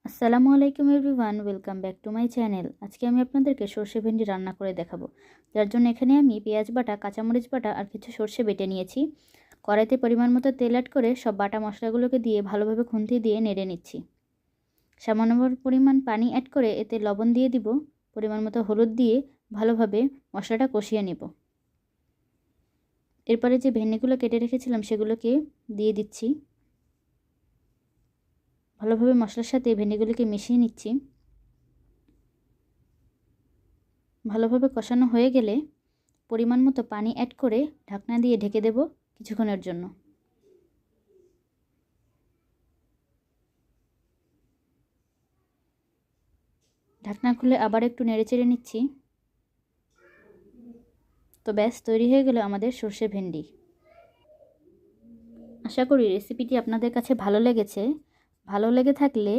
আসসালামু আলাইকুম everyone, welcome back to my channel. আজকে আমি আপনাদেরকে সর্ষে ভেন্ডি রান্না করে দেখাবো। যার জন্য এখানে আমি পেঁয়াজ বাটা, কাঁচামরিচ বাটা আর কিছু সর্ষে বেটে নিয়েছি। কড়াইতে পরিমাণ মতো তেল অ্যাড করে সব বাটা মশলাগুলোকে দিয়ে ভালোভাবে খুন্তি দিয়ে নেড়ে নিচ্ছি। সামান্য পরিমাণ পানি অ্যাড করে এতে লবণ দিয়ে দিব, পরিমাণ মতো হলুদ দিয়ে ভালোভাবে মশলাটা কষিয়ে নেব। এরপরে যে ভেন্ডিগুলো কেটে রেখেছিলাম সেগুলোকে দিয়ে দিচ্ছি। ভালোভাবে মশলার সাথে ভেন্ডিগুলোকে মিশিয়ে নিচ্ছি। ভালোভাবে কষানো হয়ে গেলে পরিমাণ মতো পানি অ্যাড করে ঢাকনা দিয়ে ঢেকে দেব কিছুক্ষণের জন্য। ঢাকনা খুলে আবার একটু নেড়েচেড়ে নিচ্ছি। তো ব্যাস, তৈরি হয়ে গেল আমাদের সর্ষে ভেন্ডি। আশা করি রেসিপিটি আপনাদের কাছে ভালো লেগেছে। ভালো লেগে থাকলে